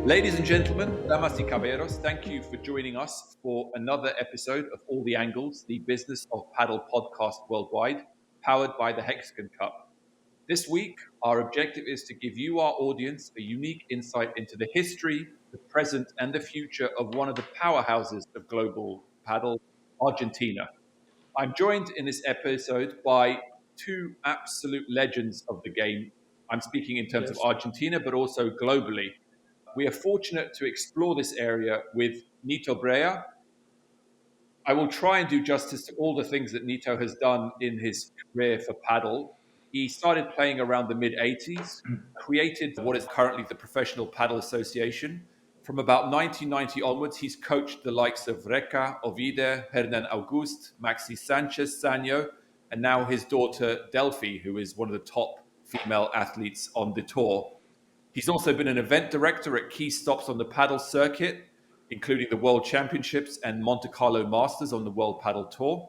Ladies and gentlemen, damas y caballeros, thank you for joining us for another episode of All the Angles, the Business of Padel podcast worldwide, powered by the Hexagon Cup. This week, our objective is to give you, our audience, a unique insight into the history, the present, and the future of one of the powerhouses of global padel, Argentina. I'm joined in this episode by two absolute legends of the game. I'm speaking in terms of Argentina, but also globally. We are fortunate to explore this area with Nito Brea. I will try and do justice to all the things that Nito has done in his career for padel. He started playing around the mid-80s, created what is currently the Professional Padel Association. From about 1990 onwards, he's coached the likes of Racquet, Ovide, Hernan August, Maxi Sanchez, Sanyo, and now his daughter Delphi, who is one of the top female athletes on the tour. He's also been an event director at key stops on the padel circuit, including the World Championships and Monte Carlo Masters on the World Padel Tour.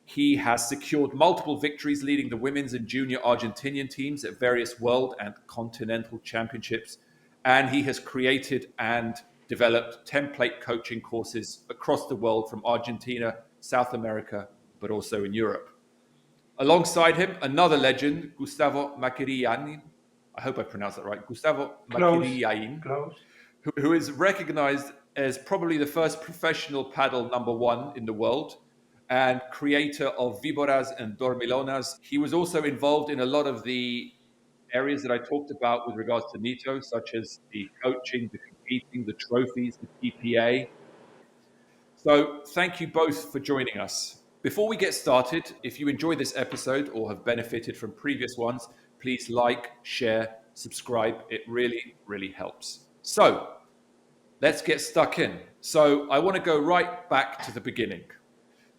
He has secured multiple victories leading the women's and junior Argentinian teams at various World and Continental Championships. And he has created and developed template coaching courses across the world from Argentina, South America, but also in Europe. Alongside him, another legend, Gustavo Maquirriain. I hope I pronounced that right. Gustavo Maquirriain, who is recognized as probably the first professional padel number one in the world and creator of Víboras and Dormilonas. He was also involved in a lot of the areas that I talked about with regards to Nito, such as the coaching, the competing, the trophies, the PPA. So thank you both for joining us. Before we get started, if you enjoyed this episode or have benefited from previous ones, please like, share, subscribe. It really, really helps. So let's get stuck in. So I want to go right back to the beginning.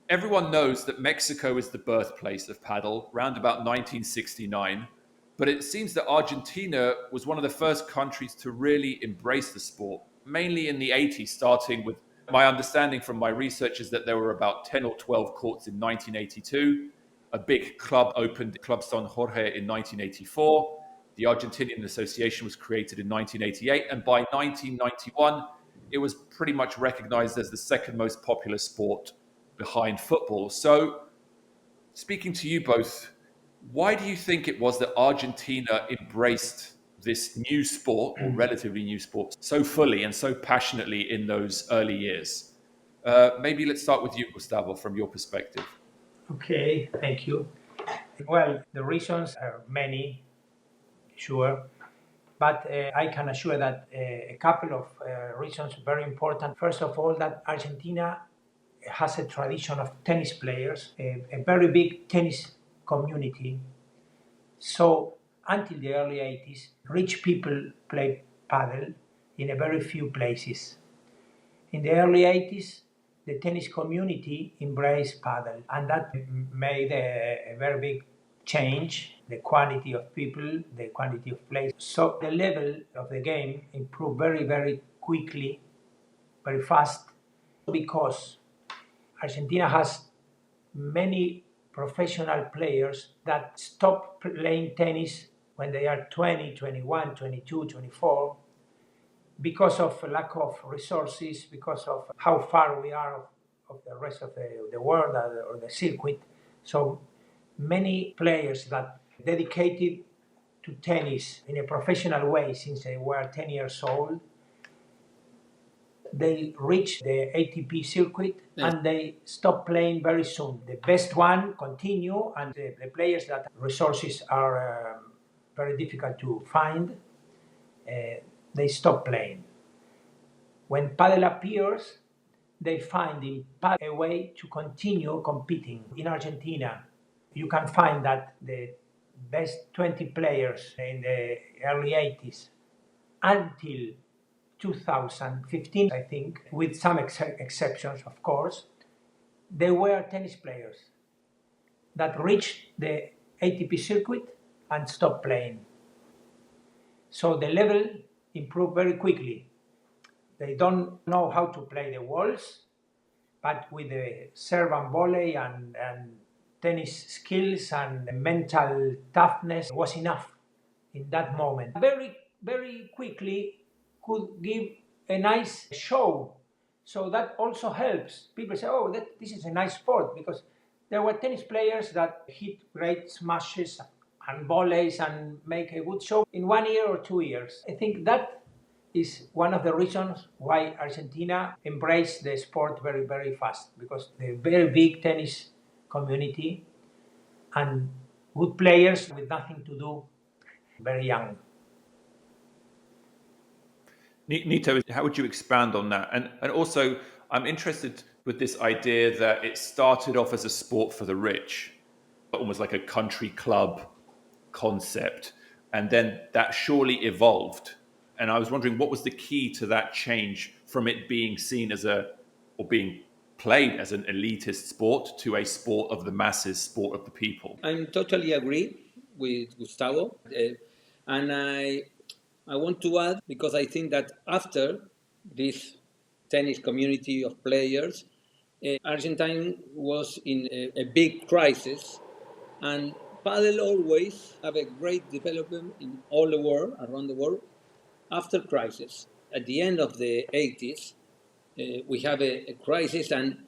Everyone knows that Mexico is the birthplace of padel, around about 1969. But it seems that Argentina was one of the first countries to really embrace the sport, mainly in the 80s, starting with my understanding from my research is that there were about 10 or 12 courts in 1982. A big club opened, Club San Jorge, in 1984. The Argentinian Association was created in 1988. And by 1991, it was pretty much recognized as the second most popular sport behind football. So, speaking to you both, why do you think it was that Argentina embraced this new sport, or relatively new sport, so fully and so passionately in those early years? Maybe let's start with you, Gustavo, from your perspective. Okay, thank you. Well, the reasons are many, sure, but I can assure that a couple of reasons very important. First of all, that Argentina has a tradition of tennis players, a very big tennis community. So until the early 80s, rich people played padel in a very few places. In the early 80s, the tennis community embraced padel, and that made a very big change, the quality of people, the quality of play. So the level of the game improved very, very quickly, very fast, because Argentina has many professional players that stop playing tennis when they are 20, 21, 22, 24, because of lack of resources, because of how far we are of the rest of the world or the circuit. So many players that dedicated to tennis in a professional way since they were 10 years old, they reach the ATP circuit and they stop playing very soon. The best one continue, and the players that resources are very difficult to find, they stop playing. When padel appears, they find in padel a way to continue competing. In Argentina, you can find that the best 20 players in the early 80s until 2015, I think, with some exceptions, of course, they were tennis players that reached the ATP circuit and stopped playing. So the level improved very quickly. They don't know how to play the walls, but with the serve and volley and tennis skills and mental toughness was enough in that moment. Very, very quickly, could give a nice show. So that also helps. People say, oh, this is a nice sport, because there were tennis players that hit great smashes and volleys and make a good show in 1 year or 2 years. I think that is one of the reasons why Argentina embraced the sport very, very fast, because the very big tennis community and good players with nothing to do, very young. Nito, how would you expand on that? And also, I'm interested with this idea that it started off as a sport for the rich, almost like a country club concept, and then that surely evolved. And I was wondering, what was the key to that change from it being seen as or being played as an elitist sport to a sport of the masses, sport of the people? I'm totally agree with Gustavo, and I want to add, because I think that after this tennis community of players, Argentina was in a big crisis, and paddle always have a great development in all the world, around the world, after crisis. At the end of the 80s, we have a crisis, and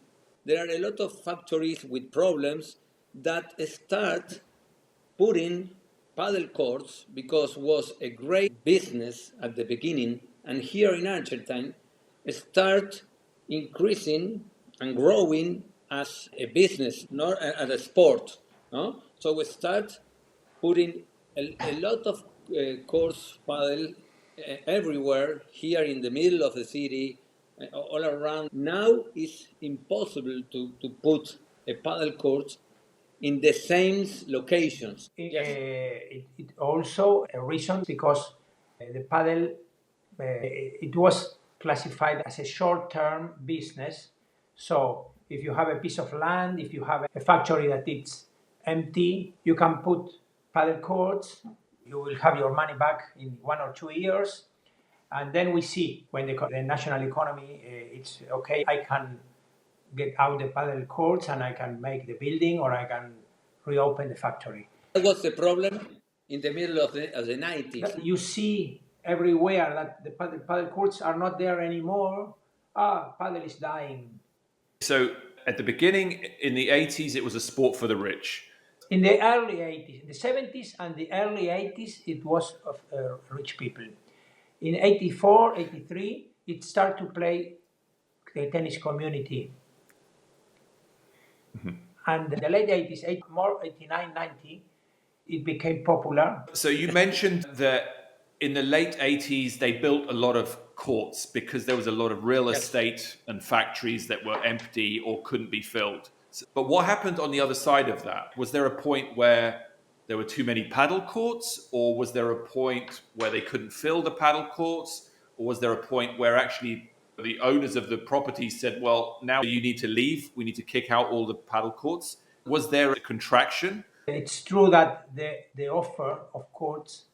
there are a lot of factories with problems that start putting paddle courts, because was a great business at the beginning, and here in Argentina start increasing and growing as a business, not as a sport. No? So we start putting a lot of courts paddle everywhere, here in the middle of the city, all around. Now it's impossible to put a paddle court in the same locations. Yes. It also a reason, because the paddle it was classified as a short-term business. So if you have a piece of land, if you have a factory that it's empty, you can put paddle courts. You will have your money back in 1 or 2 years, and then we see when the national economy it's okay. I can get out the paddle courts and I can make the building, or I can reopen the factory. That was the problem in the middle of the 90s. You see everywhere that the paddle courts are not there anymore. Paddle is dying. So at the beginning, in the 80s, it was a sport for the rich. In the early 80s, in the 70s and the early 80s, it was of rich people. In 84, 83, it started to play the tennis community. Mm-hmm. And in the late 80s, 89, 90, it became popular. So you mentioned that in the late 80s, they built a lot of courts because there was a lot of real estate and factories that were empty or couldn't be filled. But what happened on the other side of that? Was there a point where there were too many paddle courts, or was there a point where they couldn't fill the paddle courts, or was there a point where actually the owners of the property said, well, now you need to leave, we need to kick out all the paddle courts? Was there a contraction? It's true that the offer of courts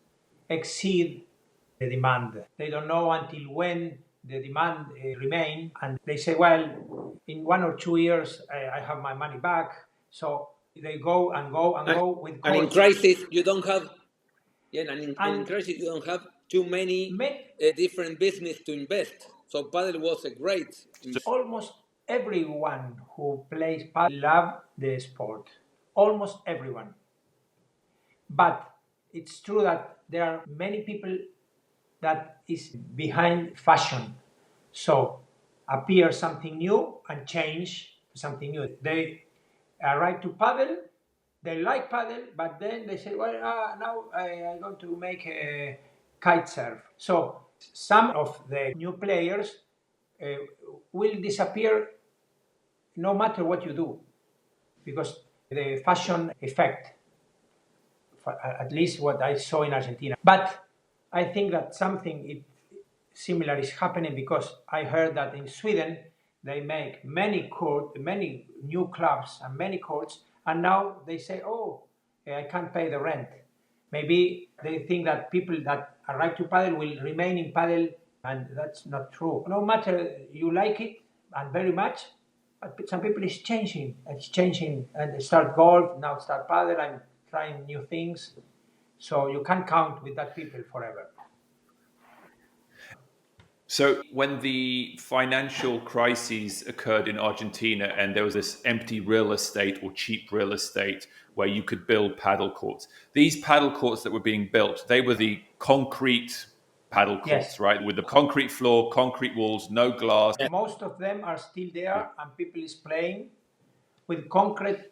exceed the demand. They don't know until when the demand remain, and they say, well, in 1 or 2 years I have my money back. So they go and go and go with courts. And in crisis you don't have in crisis you don't have too many different business to invest. So paddle was a great. Almost everyone who plays paddle love the sport. Almost everyone. But it's true that there are many people that is behind fashion. So appear something new and change something new. They arrive to paddle, they like paddle, but then they say, well, now I'm going to make a kite surf. So some of the new players will disappear no matter what you do, because the fashion effect, at least what I saw in Argentina. But I think that something similar is happening, because I heard that in Sweden they make many new clubs and many courts, and now they say, oh, I can't pay the rent. Maybe they think that people that arrive to paddle will remain in paddle, and that's not true. No matter you like it and very much, but some people is changing. It's changing, and they start golf, now start paddle, and trying new things. So you can't count with that people forever. So, when the financial crises occurred in Argentina and there was this empty real estate or cheap real estate where you could build paddle courts, these paddle courts that were being built, they were the concrete paddle Yes. courts, right? With the concrete floor, concrete walls, no glass. Most of them are still there, Yeah. and people is playing with concrete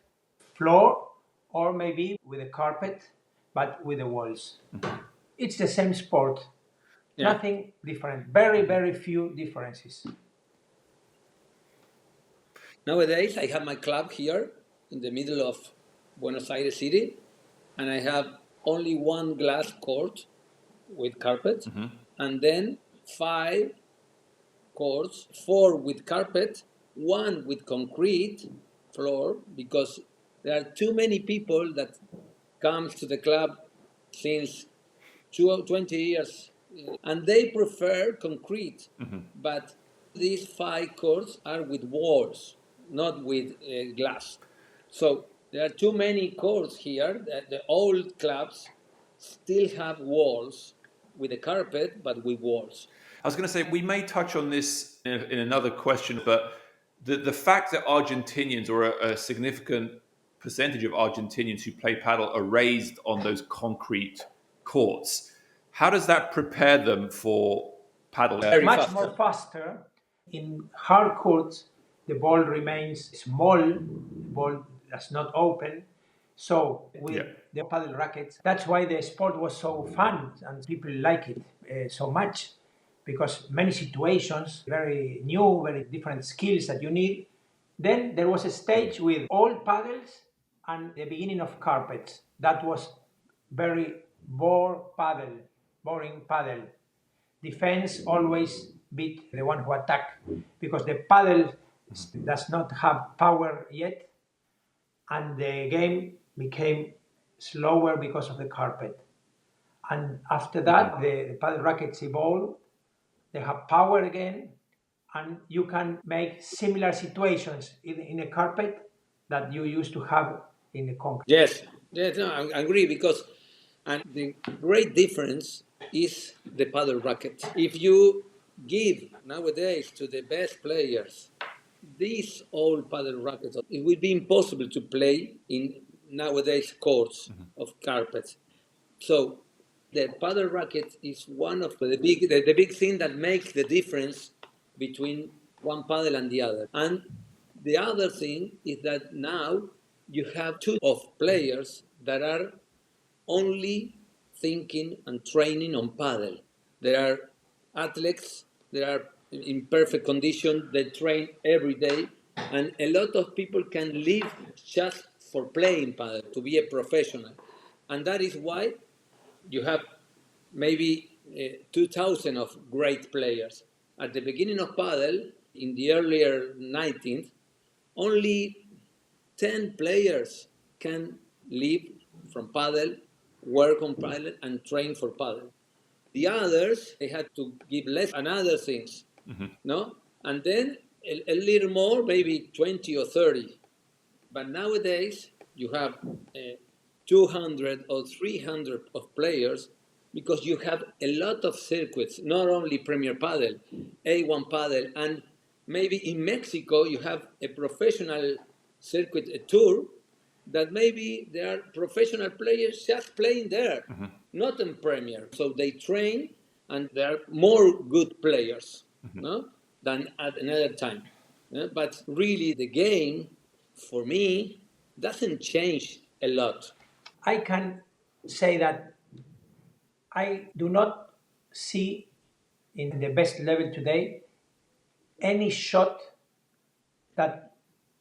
floor or maybe with a carpet, but with the walls. It's the same sport. Yeah. Nothing different. Very, very few differences. Nowadays, I have my club here in the middle of Buenos Aires City, and I have only one glass court with carpet, and then five courts, four with carpet, one with concrete floor, because there are too many people that comes to the club since 20 years, and they prefer concrete. But these five courts are with walls, not with glass. So there are too many courts here that the old clubs still have walls with a carpet, but with walls. I was going to say, we may touch on this in another question, but the fact that Argentinians, or a significant percentage of Argentinians who play paddle, are raised on those concrete courts, how does that prepare them for paddle? Very Much faster. more faster. In hard courts, the ball remains small, the ball does not open. So with the paddle rackets, that's why the sport was so fun and people like it so much, because many situations, very new, very different skills that you need. Then there was a stage with all paddles and the beginning of carpets. That was very boring paddle. Defense always beat the one who attack, because the paddle does not have power yet, and the game became slower because of the carpet. And after that, the paddle rackets evolve, they have power again, and you can make similar situations in a carpet that you used to have in the concrete. Yes, yes, no, I agree, because and the great difference is the paddle racket. If you give nowadays to the best players these old paddle rackets, it would be impossible to play in nowadays courts of carpets. So the paddle racket is one of the big thing that makes the difference between one paddle and the other. And the other thing is that now you have two of players that are only thinking and training on paddle. There are athletes, they are in perfect condition, they train every day, and a lot of people can live just for playing paddle, to be a professional. And that is why you have maybe 2,000 of great players. At the beginning of paddle, in the earlier 19th, only 10 players can live from paddle, work on paddle, and train for paddle. The others, they had to give less and other things, no? And then a little more, maybe 20 or 30. But nowadays, you have 200 or 300 of players, because you have a lot of circuits, not only Premier Padel, A1 Padel, and maybe in Mexico you have a professional circuit, a tour, that maybe there are professional players just playing there, not in Premier. So they train, and there are more good players, no, than at another time. But really, the game, for me, doesn't change a lot. I can say that I do not see in the best level today any shot that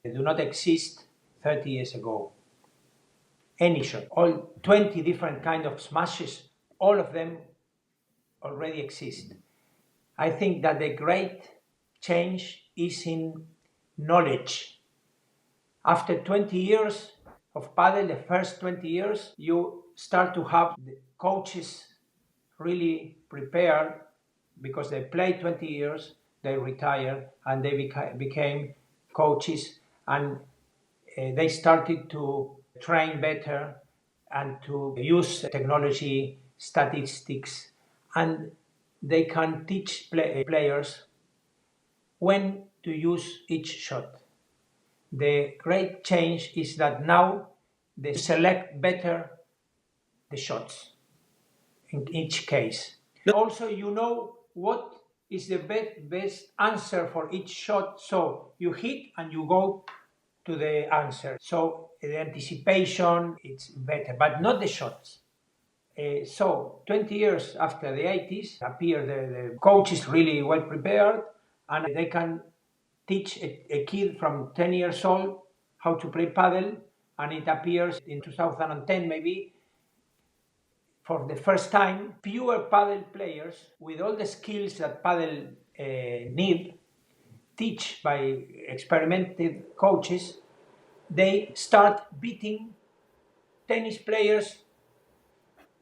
do not exist 30 years ago. Any shot. All 20 different kind of smashes, all of them already exist. I think that the great change is in knowledge. After 20 years of paddle, the first 20 years, you start to have the coaches really prepared, because they played 20 years, they retired, and they became coaches, and they started to train better and to use technology, statistics, and they can teach players when to use each shot. The great change is that now they select better the shots in each case. Also, you know what is the best answer for each shot, so you hit and you go to the answer. So the anticipation it's better, but not the shots. So 20 years after the 80s, appear the coach is really well prepared, and they can teach a kid from 10 years old how to play paddle, and it appears in 2010 maybe for the first time pure paddle players with all the skills that paddle need, teach by experimented coaches, they start beating tennis players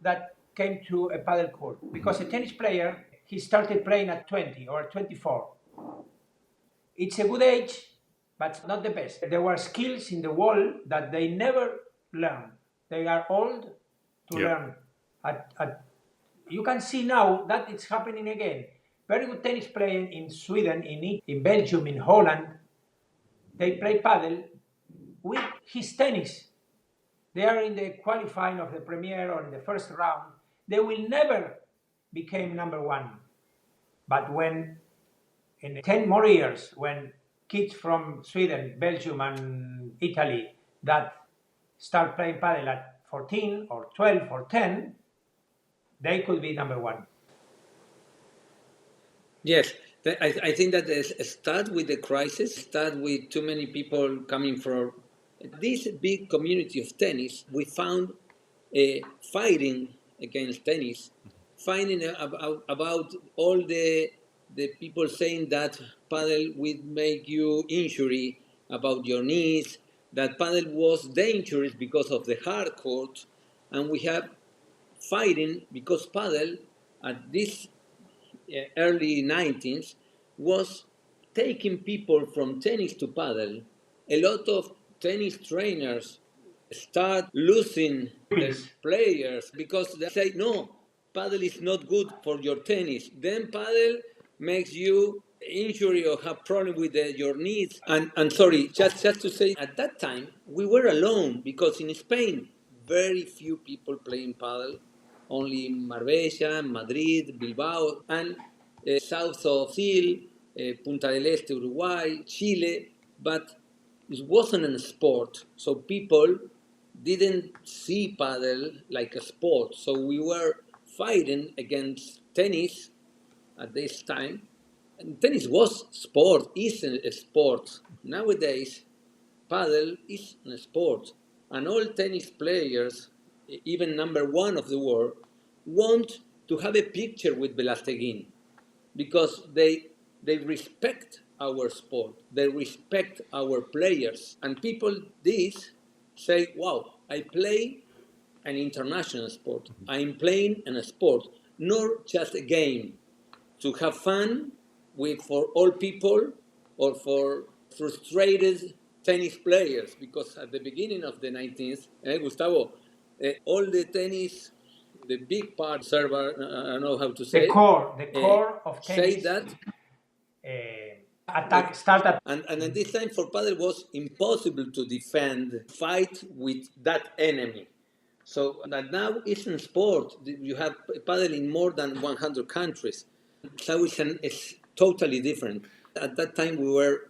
that came to a paddle court, because a tennis player he started playing at 20 or 24. It's a good age, but not the best. There were skills in the wall that they never learn. They are old to learn. You can see now that it's happening again. Very good tennis players in Sweden, in Belgium, in Holland, they play paddle with his tennis. They are in the qualifying of the Premier or in the first round. They will never become number one. But when in 10 more years, when kids from Sweden, Belgium, and Italy that start playing paddle at 14 or 12 or 10, they could be number one. Yes, I think that start with the crisis, start with too many people coming from this big community of tennis. We found fighting against tennis, fighting about all the people saying that paddle will make you injury about your knees, that paddle was dangerous because of the hard court, and we have fighting because paddle at this early 90s was taking people from tennis to paddle. A lot of tennis trainers start losing their players because they say, no, paddle is not good for your tennis. Then paddle makes you injury or have problem with your knees. And sorry, just to say, at that time, we were alone because in Spain, very few people playing paddle, only Marbella, Madrid, Bilbao, and south of Brazil, Punta del Este, Uruguay, Chile, but it wasn't a sport, so people didn't see paddle like a sport. So we were fighting against tennis at this time, and tennis was sport, is a sport. Nowadays, paddle is a sport, and all tennis players, even number one of the world, want to have a picture with Velasteguin because they respect our sport, they respect our players, and people this say, "Wow, I play an international sport. I'm playing in a sport, not just a game to have fun with for all people or for frustrated tennis players." Because at the beginning of the 19th, Gustavo, all the tennis, the big part server, I don't know how to say, the core of tennis. Say that. Attack started. And at this time for paddle was impossible to defend, fight with that enemy. So that now it's in sport. You have paddle in more than 100 countries. So it's totally different. At that time we were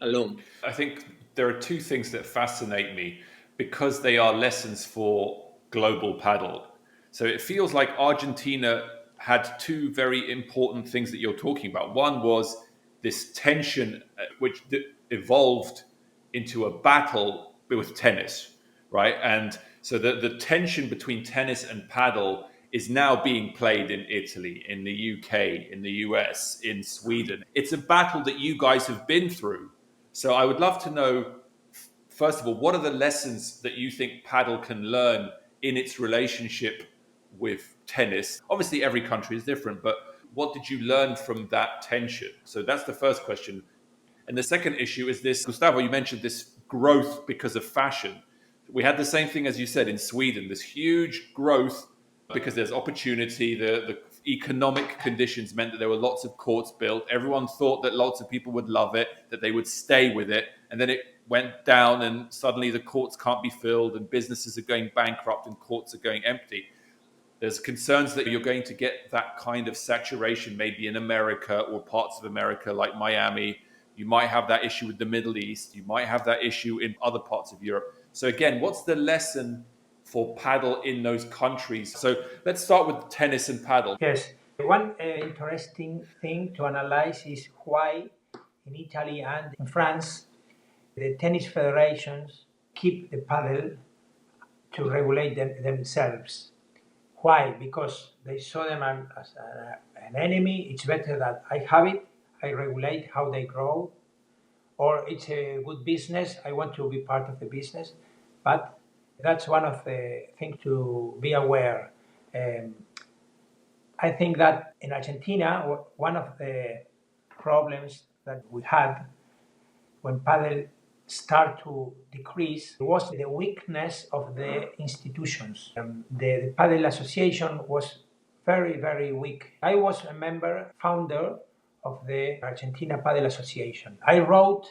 alone. I think there are two things that fascinate me because they are lessons for global paddle. So it feels like Argentina had two very important things that you're talking about. One was this tension, which evolved into a battle with tennis, right? And so the tension between tennis and paddle is now being played in Italy, in the UK, in the US, in Sweden. It's a battle that you guys have been through. So I would love to know, first of all, what are the lessons that you think paddle can learn in its relationship with tennis? Obviously, every country is different, but what did you learn from that tension? So that's the first question. And the second issue is this, Gustavo, you mentioned this growth because of fashion. We had the same thing, as you said, in Sweden, this huge growth because there's opportunity, the economic conditions meant that there were lots of courts built. Everyone thought that lots of people would love it, that they would stay with it. And then it went down and suddenly the courts can't be filled and businesses are going bankrupt and courts are going empty. There's concerns that you're going to get that kind of saturation maybe in America or parts of America like Miami. You might have that issue with the Middle East. You might have that issue in other parts of Europe. So again, what's the lesson for paddle in those countries? So let's start with tennis and paddle. Yes, one interesting thing to analyze is why in Italy and in France the tennis federations keep the paddle to regulate themselves. Why? Because they saw them as an enemy. It's better that I have it, I regulate how they grow, or it's a good business, I want to be part of the business. But that's one of the things to be aware. I think that in Argentina, one of the problems that we had when paddle start to decrease was the weakness of the institutions. The Padel Association was very, very weak. I was a member, founder of the Argentina Padel Association. I wrote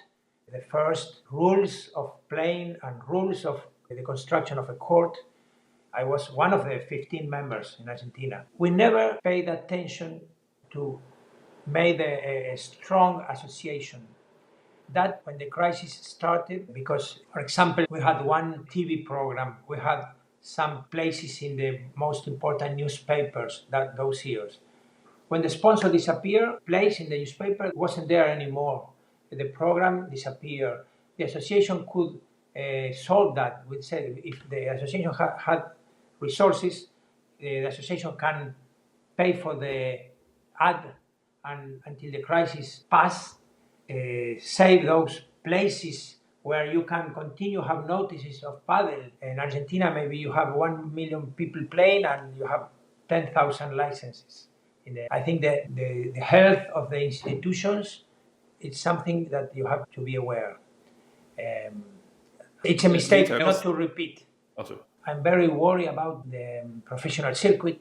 the first rules of playing and rules of the construction of a court. I was one of the 15 members in Argentina. We never paid attention to make a strong association. That when the crisis started, because, for example, we had one TV program, we had some places in the most important newspapers those years. When the sponsor disappeared, place in the newspaper wasn't there anymore. The program disappeared. The association could solve that. We said if the association had resources, the association can pay for the ad and until the crisis pass, save those places where you can continue have notices of paddle. In Argentina, maybe you have 1 million people playing and you have 10,000 licenses. I think that the health of the institutions is something that you have to be aware. It's a mistake not to repeat. Also. I'm very worried about the professional circuit.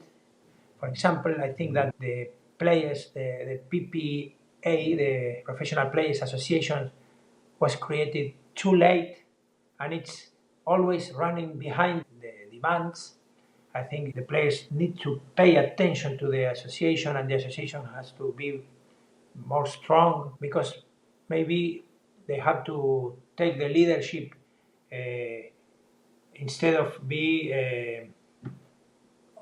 For example, I think that the players, the PPA, the Professional Players Association, was created too late and it's always running behind the demands. I think the players need to pay attention to the association and the association has to be more strong because maybe they have to take the leadership instead of be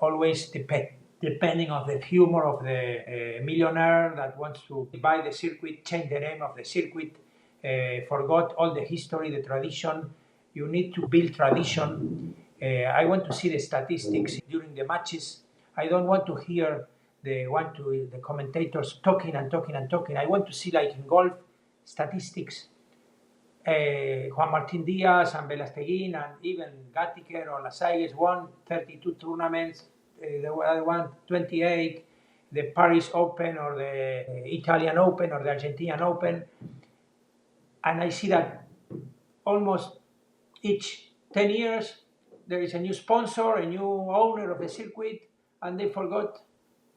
always depending on the humor of the millionaire that wants to buy the circuit, change the name of the circuit, forgot all the history, the tradition. You need to build tradition. I want to see the statistics during the matches. I don't want to hear the commentators talking and talking and talking. I want to see, like in golf, statistics. Juan Martín Díaz and Velasteguín and even Gattiker or Lasalles won 32 tournaments. The other one 28. The Paris Open or the Italian Open or the Argentinian Open. And I see that almost each 10 years there is a new sponsor, a new owner of the circuit, and they forgot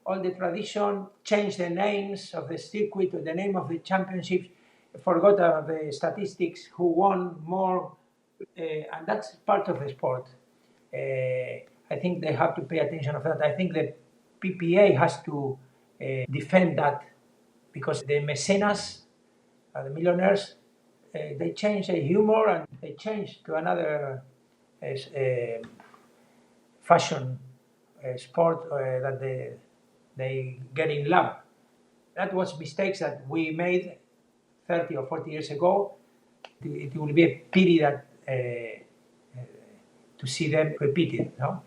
all the tradition, changed the names of the circuit or the name of the championships, forgot the statistics, who won more, and that's part of the sport. I think they have to pay attention of that. I think the PPA has to defend that because the mecenas, the millionaires, they change the humor and they change to another fashion sport that they get in love. That was mistakes that we made 30 or 40 years ago. It will be a pity that to see them repeated. No?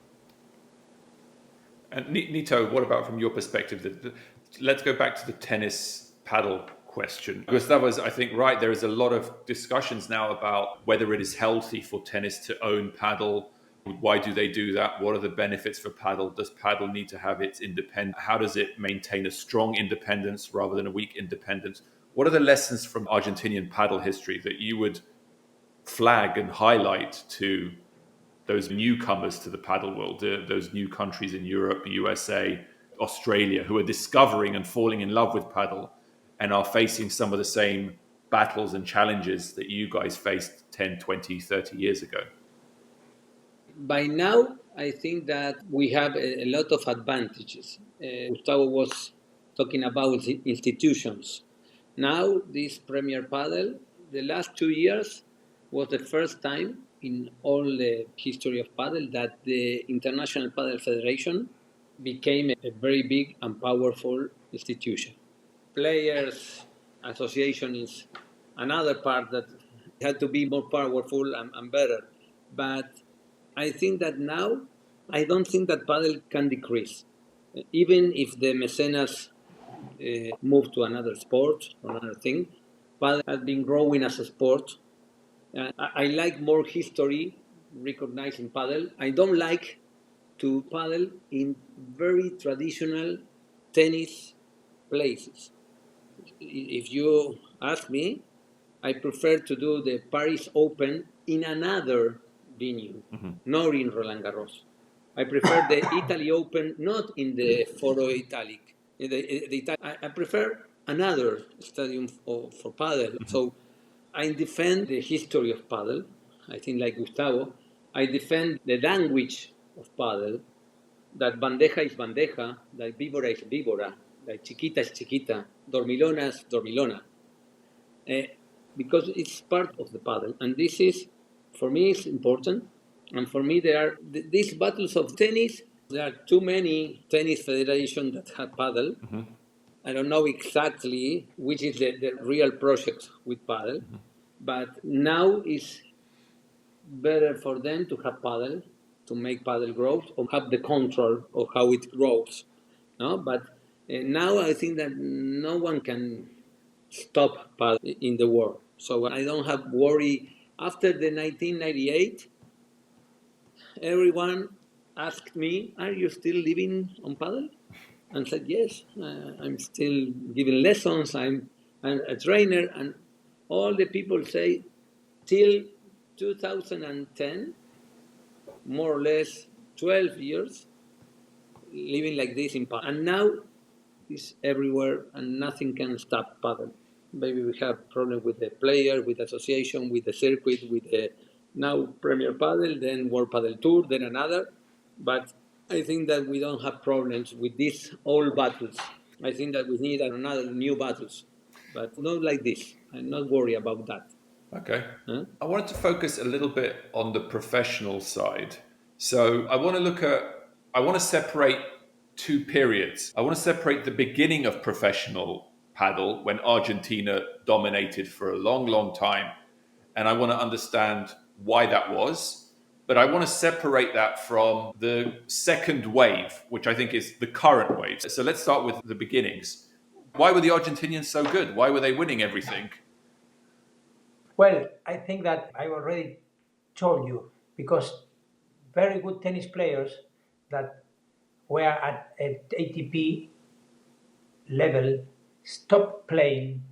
And Nito, what about from your perspective? Let's go back to the tennis paddle question. Gustavo's, I think, right. There is a lot of discussions now about whether it is healthy for tennis to own paddle. Why do they do that? What are the benefits for paddle? Does paddle need to have its independence? How does it maintain a strong independence rather than a weak independence? What are the lessons from Argentinian paddle history that you would flag and highlight to those newcomers to the paddle world, those new countries in Europe, USA, Australia who are discovering and falling in love with paddle and are facing some of the same battles and challenges that you guys faced 10, 20, 30 years ago? By now, I think that we have a lot of advantages. Gustavo was talking about the institutions. Now, this Premier Padel, the last 2 years was the first time in all the history of Padel that the International Padel Federation became a very big and powerful institution. Players Association is another part that had to be more powerful and better. But I think that now, I don't think that paddle can decrease. Even if the mecenas move to another sport or another thing, paddle has been growing as a sport. I like more history recognized in paddle. I don't like to paddle in very traditional tennis places. If you ask me, I prefer to do the Paris Open in another venue, not in Roland Garros. I prefer the Italy Open not in the Foro Italic. I prefer another stadium for paddle. So I defend the history of paddle. I think like Gustavo, I defend the language of paddle, that bandeja is bandeja, that víbora is víbora, that chiquita is chiquita, dormilona is dormilona. Because it's part of the paddle. And this is, for me, it's important. And for me, there are these battles of tennis. There are too many tennis federations that have paddle. I don't know exactly which is the real project with paddle, but now it's better for them to have paddle, to make paddle grow, or have the control of how it grows. No, but now I think that no one can stop paddle in the world. So I don't have worry. After the 1998, everyone asked me, "Are you still living on paddle?" And said, "Yes, I'm still giving lessons. I'm a trainer." And all the people say, till 2010, more or less 12 years, living like this in paddle. And now it's everywhere, and nothing can stop paddle. Maybe we have problems with the player, with the association, with the circuit, with the now Premier Padel, then World Padel Tour, then another. But I think that we don't have problems with these old battles. I think that we need another new battles, but not like this. I'm not worried about that. Okay. I wanted to focus a little bit on the professional side. So I want to separate two periods. I want to separate the beginning of professional paddle when Argentina dominated for a long, long time. And I want to understand why that was. But I want to separate that from the second wave, which I think is the current wave. So let's start with the beginnings. Why were the Argentinians so good? Why were they winning everything? Well, I think that I already told you, because very good tennis players that were at ATP level stopped playing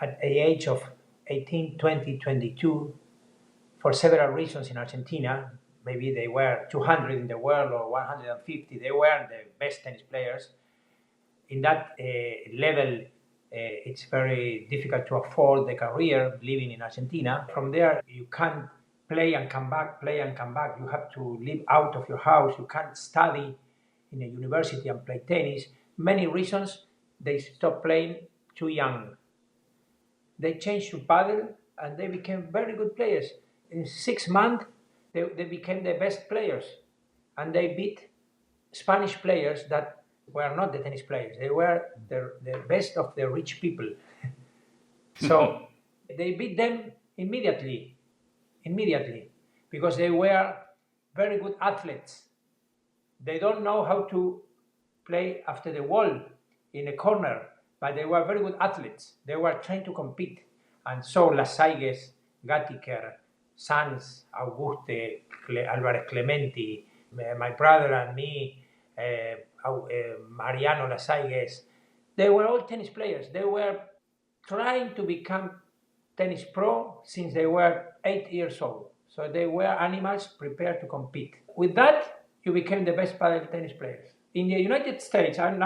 at the age of 18, 20, 22 for several reasons in Argentina. Maybe they were 200 in the world or 150. They weren't the best tennis players. In that level, it's very difficult to afford the career living in Argentina. From there, you can't play and come back, play and come back. You have to live out of your house. You can't study in a university and play tennis. Many reasons they stopped playing too young. They changed to paddle and they became very good players. In 6 months, they became the best players. And they beat Spanish players that were not the tennis players. They were the best of the rich people. So they beat them immediately, because they were very good athletes. They don't know how to play after the wall in a corner, but they were very good athletes. They were trying to compete. And so Lasaiges, Gattiker, Sanz, Auguste, Alvarez Clementi, my brother and me, Mariano Lasaiges, they were all tennis players. They were trying to become tennis pro since they were 8 years old. So they were animals prepared to compete. With that, you became the best padel tennis players. In the United States, I'm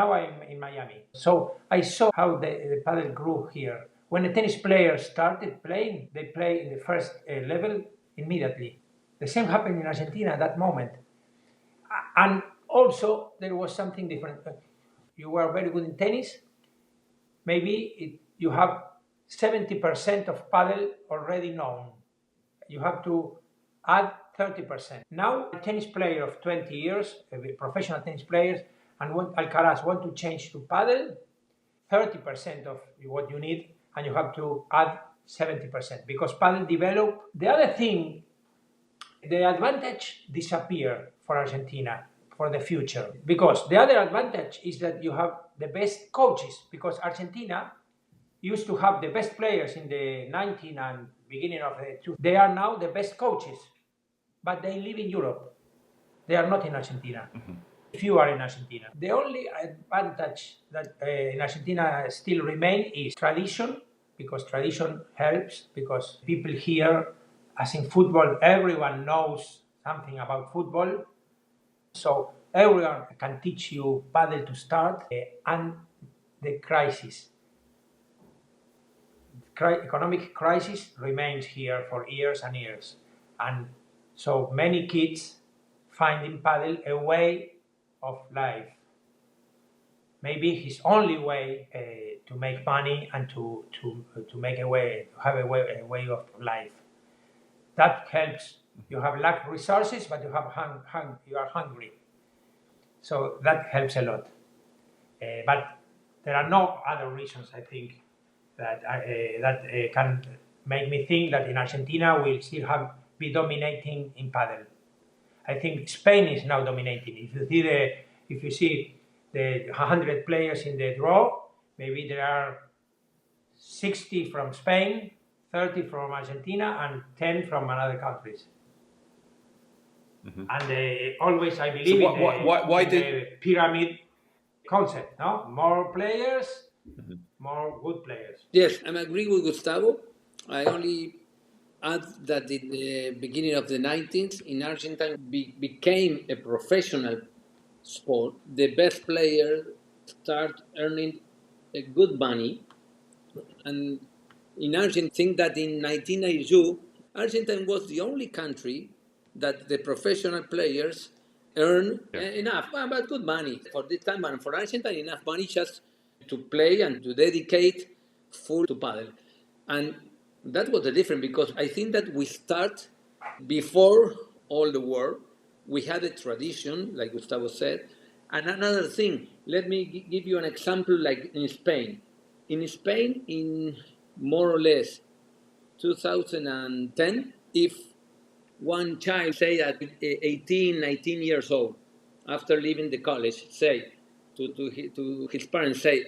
in Miami. So I saw how the paddle grew here. When the tennis players started playing, they play in the first level immediately. The same happened in Argentina at that moment. And also, there was something different. You were very good in tennis. Maybe you have 70% of paddle already known. You have to add 30%. Now, a tennis player of 20 years, a professional tennis players, and Alcaraz want to change to paddle, 30% of what you need, and you have to add 70% because paddle develop. The other thing, the advantage disappear for Argentina for the future because the other advantage is that you have the best coaches because Argentina used to have the best players in the 19 and beginning of the 2000s. They are now the best coaches, but they live in Europe. They are not in Argentina. Mm-hmm. If you are in Argentina, the only advantage that in Argentina still remain is tradition, because tradition helps, because people here, as in football, everyone knows something about football. So everyone can teach you paddle to start, and the crisis. Economic crisis remains here for years and years, and so many kids find in paddle a way of life, maybe his only way to make money and to make a way, to have a way of life. That helps. You have lack resources, but you have you are hungry, so that helps a lot. But there are no other reasons, I think, that can make me think that in Argentina we'll still be dominating in paddle. I think Spain is now dominating. If you see the 100 players in the draw, maybe there are 60 from Spain, 30 from Argentina, and 10 from other countries. Mm-hmm. And always I believe in the pyramid concept. No, more players. Mm-hmm. More good players. Yes, I'm agree with Gustavo. I only add that in the beginning of the 19th, in Argentina, became a professional sport. The best players start earning a good money. And in Argentina, I think that in 1992, Argentina was the only country that the professional players earn enough, but good money for this time, and for Argentina, enough money just to play and to dedicate full to paddle. And that was the difference, because I think that we start before all the world. We had a tradition, like Gustavo said. And another thing, let me give you an example, like in Spain. In Spain, in more or less 2010, if one child, say at 18, 19 years old, after leaving the college, say to his parents, say,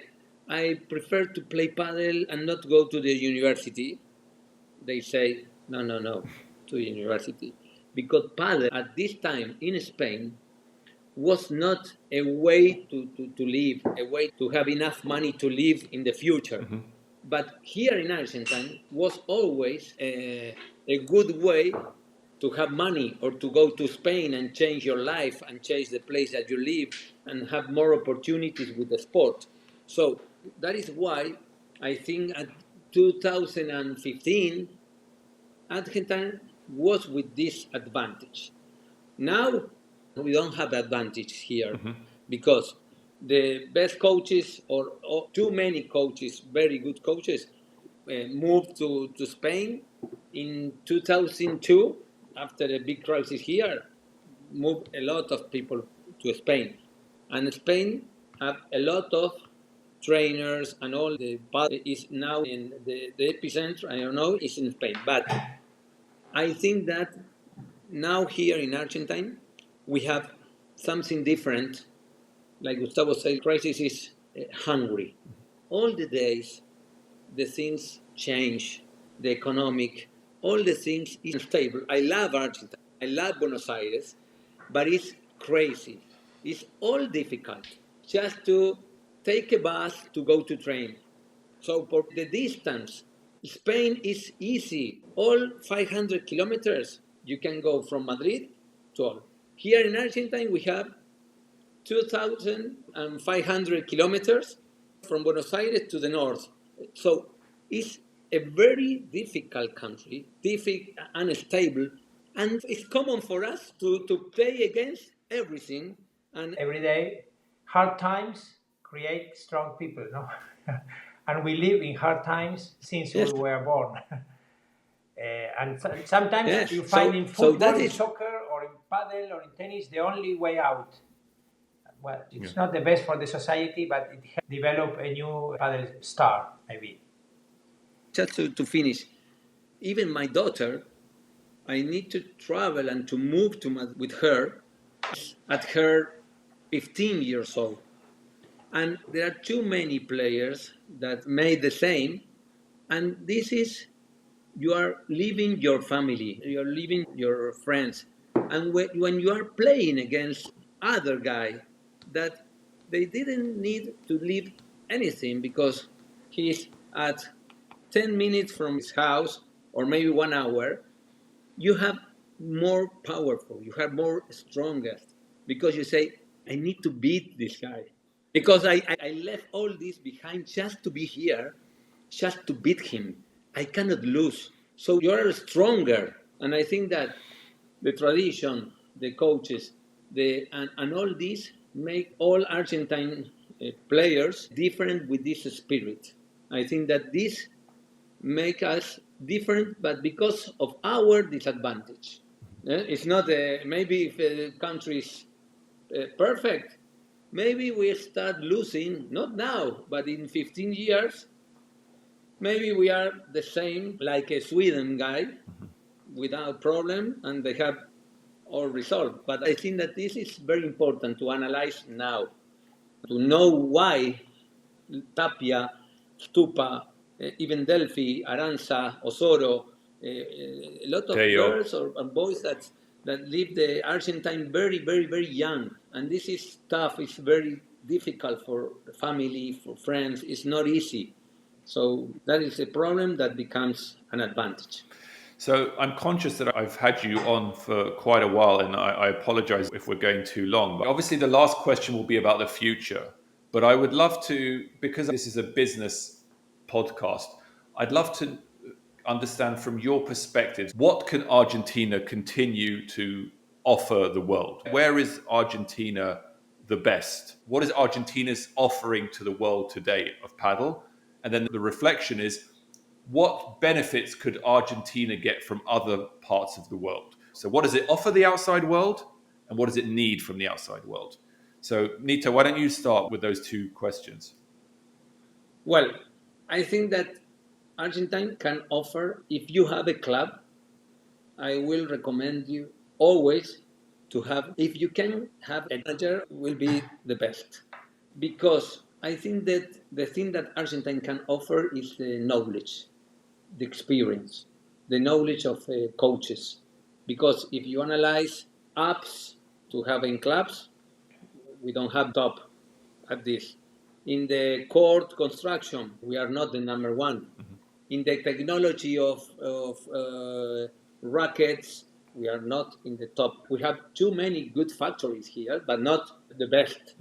I prefer to play paddle and not go to the university. They say, no, to university. Because paddle at this time in Spain was not a way to live, a way to have enough money to live in the future. Mm-hmm. But here in Argentina was always a good way to have money, or to go to Spain and change your life and change the place that you live and have more opportunities with the sport. So that is why I think at 2015, Argentina was with this advantage. Now we don't have advantage here. Mm-hmm. Because the best coaches, or too many coaches, very good coaches, moved to Spain in 2002. After a big crisis here, moved a lot of people to Spain. And Spain have a lot of trainers, and all the paddle is now in the epicenter, I don't know, is in Spain. But I think that now here in Argentina, we have something different. Like Gustavo said, crisis is hungry. All the days, the things change, the economic, all the things is unstable. I love Argentina, I love Buenos Aires, but it's crazy. It's all difficult. Just to take a bus to go to train. So for the distance, Spain is easy. All 500 kilometers, you can go from Madrid to all. Here in Argentina, we have 2,500 kilometers from Buenos Aires to the north. So it's a very difficult country, difficult, unstable, and it's common for us to play against everything. And every day, hard times create strong people, no? And we live in hard times since we yes, were born. And sometimes yes. you find in So that football, in is soccer, or in paddle, or in tennis, the only way out. Well, Yeah. it's not the best for the society, but it helps develop a new paddle star, maybe. just to finish. Even my daughter, I need to travel and to move with her at her 15 years old. And there are too many players that made the same. And this is, you are leaving your family, you are leaving your friends. And when you are playing against other guy that they didn't need to leave anything because he's at 10 minutes from his house or maybe 1 hour, you have more powerful, you have more strongest because you say, I need to beat this guy. Because I left all this behind just to be here, just to beat him. I cannot lose. So you are stronger. And I think that the tradition, the coaches, and all this make all Argentine players different with this spirit. I think that this make us different, but because of our disadvantage. It's not maybe if the country is perfect, maybe we start losing, not now, but in 15 years, maybe we are the same like a Sweden guy without problem and they have all resolved. But I think that this is very important to analyze now, to know why Tapia, Stupa, even Delphi, Aranza, Osoro, a lot of Teo. girls or boys that leave the Argentine very, very, very young. And this is tough. It's very difficult for the family, for friends. It's not easy. So that is a problem that becomes an advantage. So I'm conscious that I've had you on for quite a while, and I apologize if we're going too long. But obviously, the last question will be about the future. But I would love to, because this is a business podcast, I'd love to understand from your perspective, what can Argentina continue to offer the world? Where is Argentina the best? What is Argentina's offering to the world today of paddle? And then the reflection is, what benefits could Argentina get from other parts of the world? So, what does it offer the outside world, and what does it need from the outside world? So, Nito, why don't you start with those two questions? Well, I think that Argentine can offer, if you have a club, I will recommend you always to have, if you can have a manager, will be the best. Because I think that the thing that Argentine can offer is the knowledge, the experience, the knowledge of coaches. Because if you analyze apps to have in clubs, we don't have top at this. In the court construction, we are not the number one. In the technology of rackets, we are not in the top. We have too many good factories here, but not the best.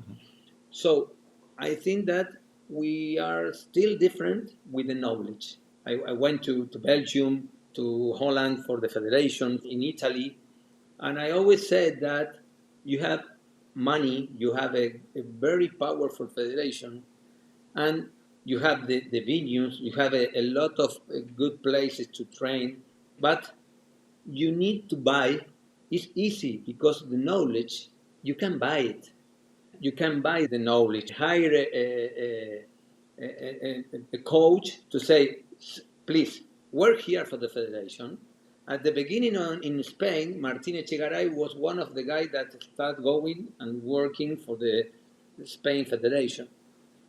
So I think that we are still different with the knowledge. I went to Belgium, to Holland for the federation, in Italy, and I always said that you have money, you have a very powerful federation, and you have the venues, you have a lot of good places to train, but you need to buy. It's easy because the knowledge, you can buy it. You can buy the knowledge, hire a coach to say, please, work here for the federation. At the beginning in Spain, Martin Echegaray was one of the guys that started going and working for the Spain Federation.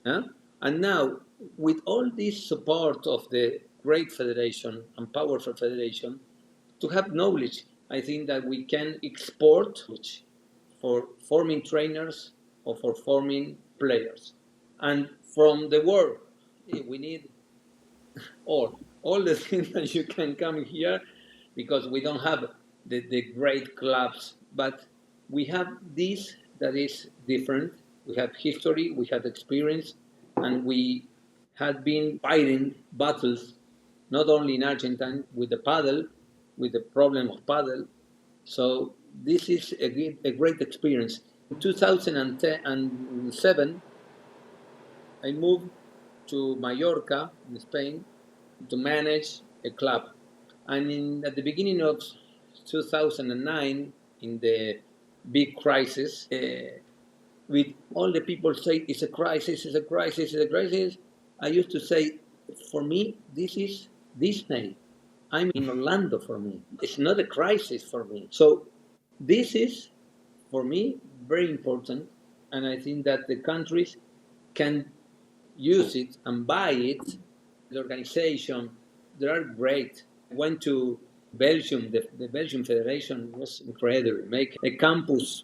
Huh? And now, with all this support of the great federation and powerful federation, to have knowledge, I think that we can export for forming trainers or for forming players. And from the world, we need all the things that you can come here because we don't have the great clubs, but we have this that is different. We have history, we have experience, and we had been fighting battles not only in Argentina with the paddle, with the problem of paddle. So this is a great experience. In 2007, I moved to Mallorca in Spain to manage a club. And at the beginning of 2009, in the big crisis, with all the people say it's a crisis, it's a crisis, it's a crisis, I used to say, for me, this is Disney. I'm in Orlando for me. It's not a crisis for me. So this is, for me, very important. And I think that the countries can use it and buy it. The organization, they are great. I went to Belgium, the Belgium Federation was incredible. Make a campus,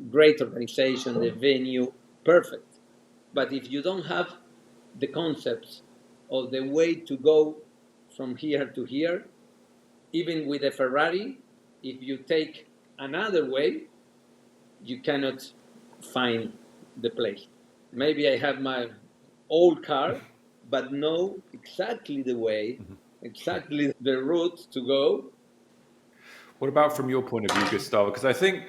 great organization, the venue, perfect. But if you don't have the concepts of the way to go from here to here, even with a Ferrari, if you take another way, you cannot find the place. Maybe I have my old car, but know exactly the way, exactly the route to go. What about from your point of view, Gustavo? Because I think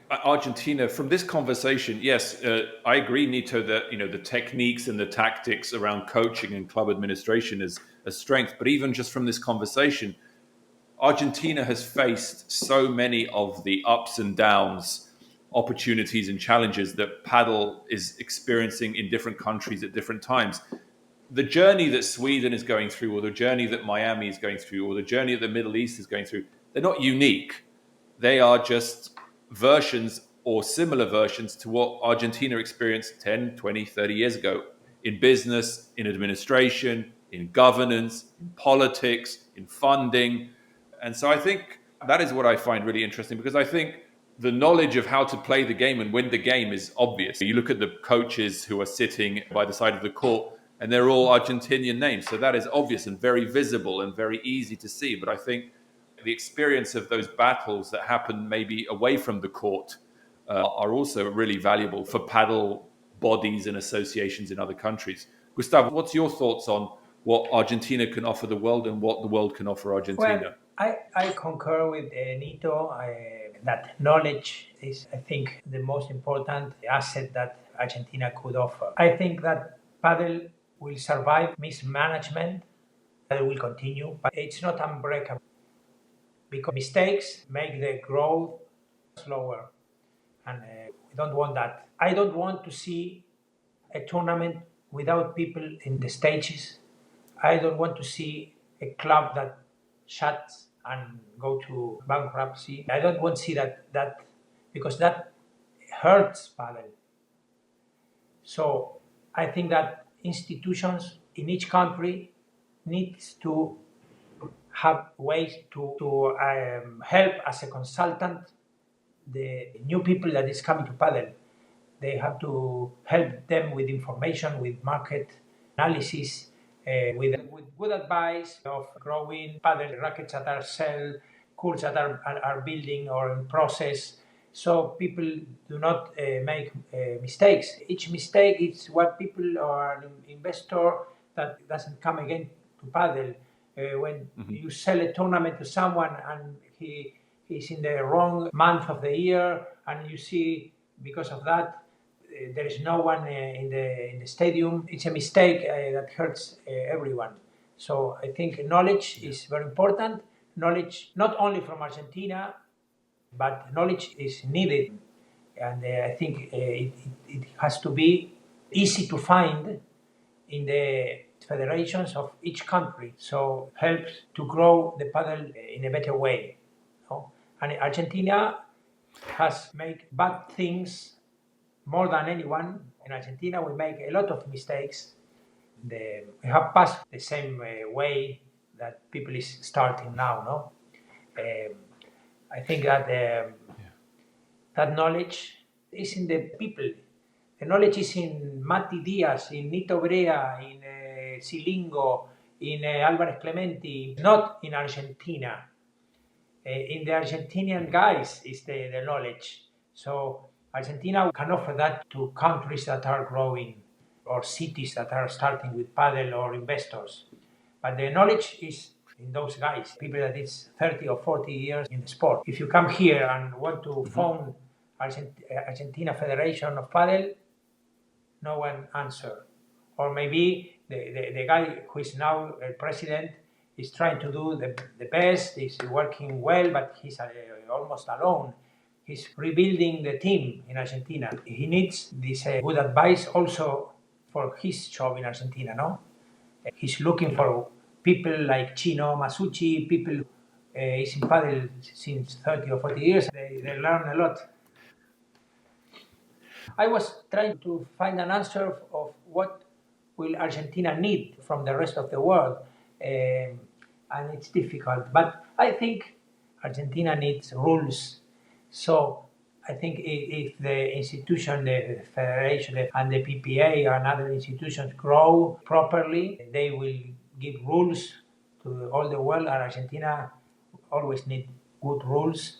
Argentina, from this conversation, yes, I agree, Nito, that the techniques and the tactics around coaching and club administration is a strength. But even just from this conversation, Argentina has faced so many of the ups and downs, opportunities and challenges that paddle is experiencing in different countries at different times. The journey that Sweden is going through, or the journey that Miami is going through, or the journey that the Middle East is going through, they're not unique. They are just versions or similar versions to what Argentina experienced 10, 20, 30 years ago in business, in administration, in governance, in politics, in funding. And so I think that is what I find really interesting, because I think the knowledge of how to play the game and win the game is obvious. You look at the coaches who are sitting by the side of the court, and they're all Argentinian names. So that is obvious and very visible and very easy to see. But I think the experience of those battles that happen maybe away from the court are also really valuable for paddle bodies and associations in other countries. Gustavo, what's your thoughts on what Argentina can offer the world and what the world can offer Well, Argentina? I concur with Nito that knowledge is, I think, the most important asset that Argentina could offer. I think that paddle will survive mismanagement. Paddle will continue, but it's not unbreakable because mistakes make the growth slower, and we don't want that. I don't want to see a tournament without people in the stages. I don't want to see a club that shuts and go to bankruptcy. I don't want to see that because that hurts paddle. So I think that institutions in each country needs to have ways to help as a consultant the new people that is coming to paddle. They have to help them with information, with market analysis, with good advice of growing paddle rackets that are sell, courts that are building or in process. So people do not make mistakes. Each mistake is what people or an investor that doesn't come again to paddle. When you sell a tournament to someone and he's in the wrong month of the year, and you see because of that there is no one in the stadium. It's a mistake that hurts everyone. So I think knowledge is very important. Knowledge not only from Argentina, but knowledge is needed, and I think it has to be easy to find in the federations of each country. So helps to grow the paddle in a better way. No? And Argentina has made bad things more than anyone. In Argentina, we make a lot of mistakes. We have passed the same way that people is starting now. No, I think that that knowledge is in the people. The knowledge is in Mati Diaz, in Nito Brea, in Silingo, in Álvarez Clementi, not in Argentina. In the Argentinian guys is the knowledge. So Argentina can offer that to countries that are growing or cities that are starting with paddle or investors. But the knowledge is in those guys, people that is 30 or 40 years in the sport. If you come here and want to phone Argentina Federation of Padel, no one answer. Or maybe the guy who is now president is trying to do the best, is working well, but he's almost alone. He's rebuilding the team in Argentina. He needs this good advice also for his job in Argentina, no? He's looking for people like Chino Masucci, people is in paddle since 30 or 40 years. They learn a lot. I was trying to find an answer of what will Argentina need from the rest of the world, and it's difficult. But I think Argentina needs rules. So I think if the institution, the federation, and the PPA and other institutions grow properly, they will give rules to all the world. And Argentina always need good rules,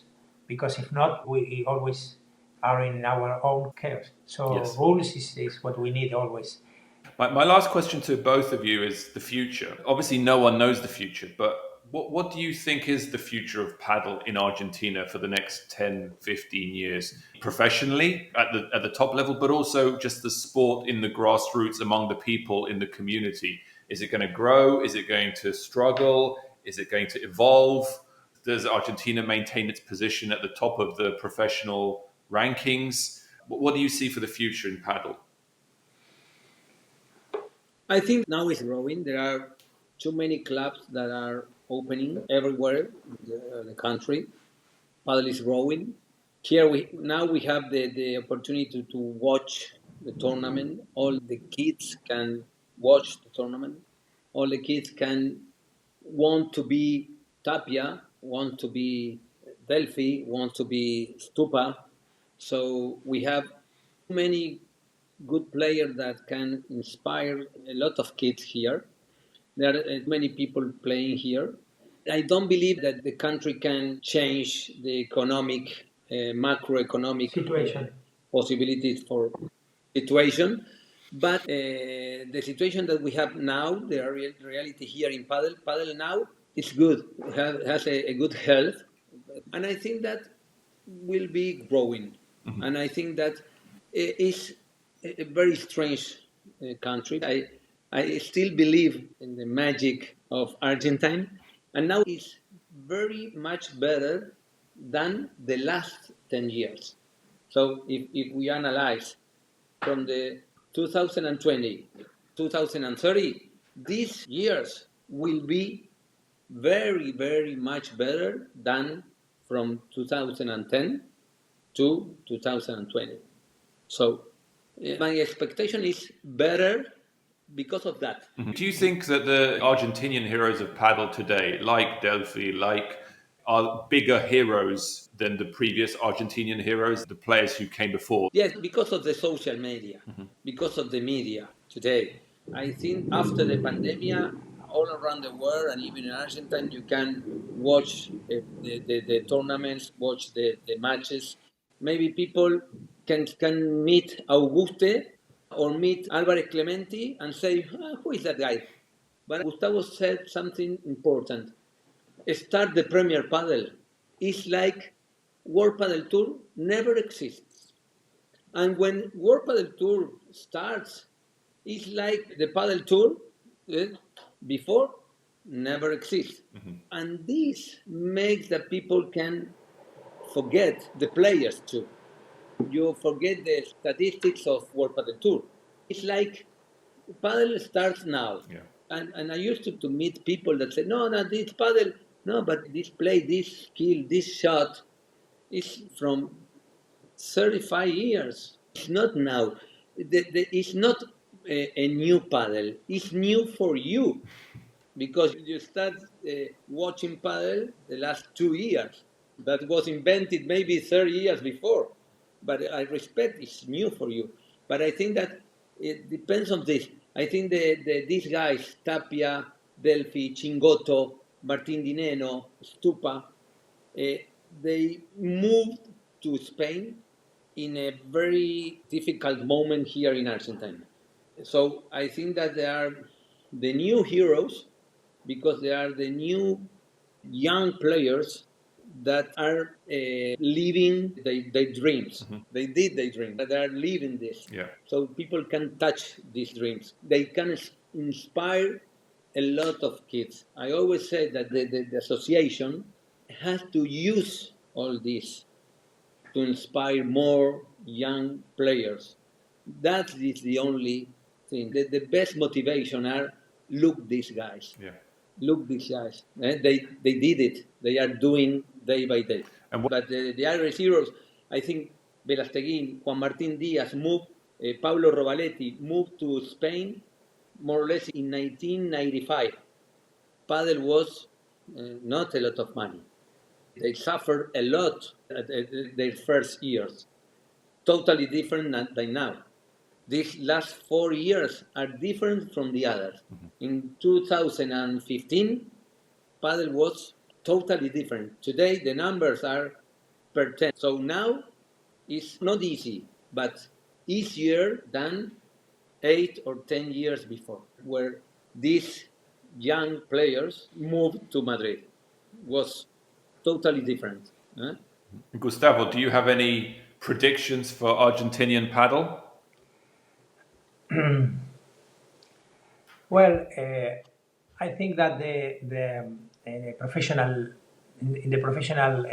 because if not, we always are in our own chaos. So Yes. rules is what we need always. My last question to both of you is the future. Obviously, no one knows the future, but what do you think is the future of paddle in Argentina for the next 10, 15 years? Professionally, at the top level, but also just the sport in the grassroots among the people in the community. Is it going to grow? Is it going to struggle? Is it going to evolve? Does Argentina maintain its position at the top of the professional rankings? What do you see for the future in paddle? I think now it's growing. There are too many clubs that are opening everywhere in the country. Paddle is growing. Here we have the opportunity to watch the tournament. All the kids can watch the tournament. All the kids can want to be Tapia, want to be Delphi, want to be Stupa. So we have many good players that can inspire a lot of kids here. There are many people playing here. I don't believe that the country can change the economic, macroeconomic Situation. possibilities for situation, but the situation that we have now, the reality here in paddle now, it's good. It has a good health, and I think that will be growing. And I think that it's a very strange country. I still believe in the magic of Argentine, and now it's very much better than the last 10 years. So if we analyze from the 2020, 2030, these years will be very, very much better than from 2010 to 2020. So my expectation is better because of that. Do you think that the Argentinian heroes of paddle today, like Delphi, are bigger heroes than the previous Argentinian heroes, the players who came before? Yes, because of the social media, because of the media today. I think after the pandemic, all around the world and even in Argentina, you can watch the tournaments, watch the matches. Maybe people can meet Auguste or meet Alvarez Clemente and say, who is that guy? But Gustavo said something important. Start the Premier Padel. It's like World Padel Tour never exists. And when World Padel Tour starts, it's like the Padel Tour before never exists. And this makes that people can forget the players too. You forget the statistics of World Padel Tour. It's like paddle starts now. Yeah. And I used to meet people that say, no, this paddle, no, but this play, this skill, this shot is from 35 years. It's not now. It's not a new paddle. It's new for you because you start watching paddle the last 2 years. That was invented maybe 30 years before. But I respect it's new for you. But I think that it depends on this. I think these guys, Tapia, Delphi, Chingotto, Martin Dineno, Stupa, they moved to Spain in a very difficult moment here in Argentina. So I think that they are the new heroes because they are the new young players that are living their dreams. Mm-hmm. They did their dream. They are living this. Yeah. So people can touch these dreams. They can inspire a lot of kids. I always say that the association has to use all this to inspire more young players. That is the only thing. The best motivation are look these guys. Yeah. Look these guys. They did it. They are doing day by day. And But the Irish heroes, I think Velasteguin, Juan Martín Díaz moved, Pablo Robaletti moved to Spain more or less in 1995. Padel was not a lot of money. They suffered a lot at their first years. Totally different than now. These last 4 years are different from the others. Mm-hmm. In 2015, Padel was totally different. Today, the numbers are per 10. So now it's not easy, but easier than 8 or 10 years before, where these young players moved to Madrid. Was totally different. Huh? Gustavo, do you have any predictions for Argentinian paddle? Well, I think that the professional in the professional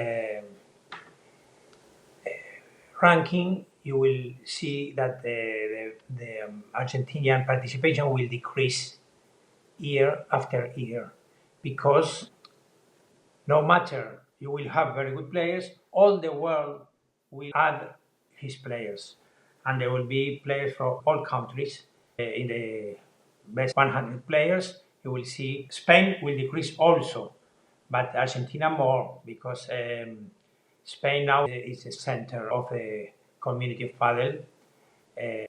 ranking, you will see that the Argentinian participation will decrease year after year, because no matter you will have very good players, all the world will add his players, and there will be players from all countries. In the best 100 players, you will see Spain will decrease also, but Argentina more, because Spain now is the center of the community of padel.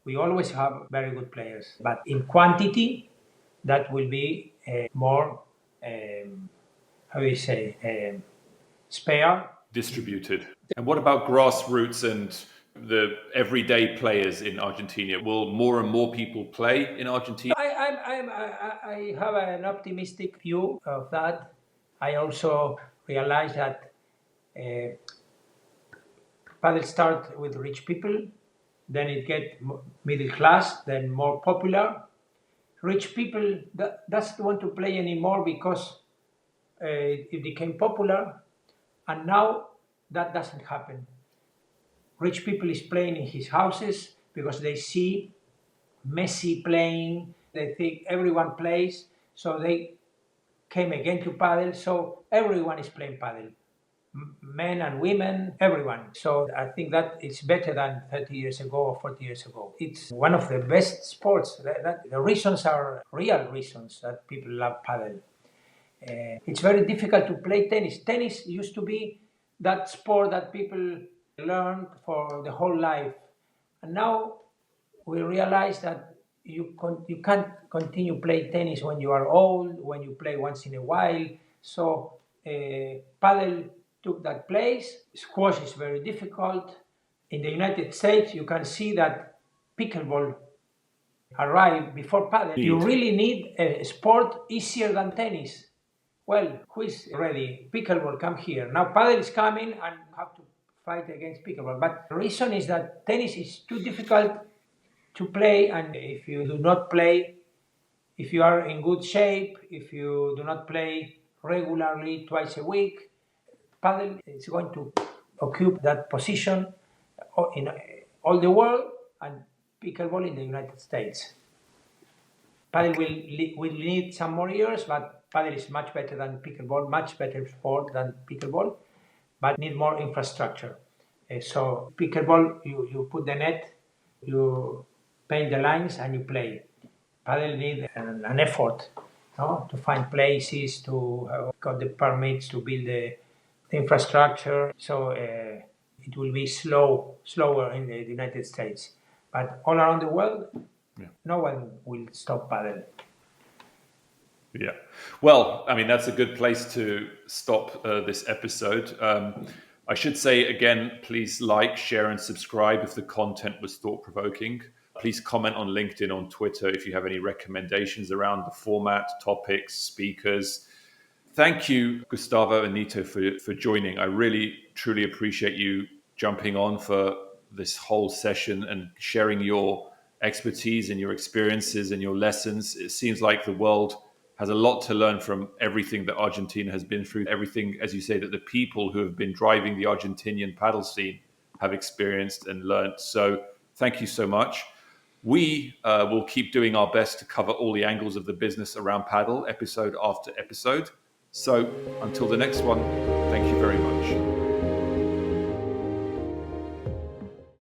We always have very good players, but in quantity, that will be more, how do you say, spare. Distributed. And what about grassroots and the everyday players in Argentina? Will more and more people play in Argentina? I have an optimistic view of that. I also realize that padel start with rich people, then it get middle class, then more popular. Rich people doesn't want to play anymore because it became popular, and now that doesn't happen. Rich people is playing in his houses because they see Messi playing, they think everyone plays, so they came again to padel, so everyone is playing padel. Men and women, everyone. So I think that it's better than 30 years ago or 40 years ago. It's one of the best sports. The reasons are real reasons that people love padel. It's very difficult to play tennis. Tennis used to be that sport that people learned for the whole life. And now we realize that you can't continue play tennis when you are old, when you play once in a while. So padel took that place. Squash is very difficult. In the United States, you can see that pickleball arrived before padel. You really need a sport easier than tennis. Well, who is ready? Pickleball, come here. Now padel is coming and you have to fight against pickleball. But the reason is that tennis is too difficult to play, and if you do not play, if you are in good shape, if you do not play regularly twice a week, padel is going to occupy that position in all the world, and pickleball in the United States. Padel will need some more years, but padel is much better than pickleball, much better sport than pickleball, but need more infrastructure. So pickleball, you put the net, you paint the lines, and you play. Padel need an effort, to find places, to got the permits to build the infrastructure. So it will be slower in the United States. But all around the world, no one will stop padel. Yeah. Well, I mean, that's a good place to stop this episode. I should say again, please like, share, and subscribe if the content was thought-provoking. Please comment on LinkedIn, on Twitter if you have any recommendations around the format, topics, speakers. Thank you, Gustavo and Nito, for joining. I really, truly appreciate you jumping on for this whole session and sharing your expertise and your experiences and your lessons. It seems like the world has a lot to learn from everything that Argentina has been through, everything, as you say, that the people who have been driving the Argentinian paddle scene have experienced and learned. So thank you so much. We will keep doing our best to cover all the angles of the business around paddle, episode after episode. So until the next one,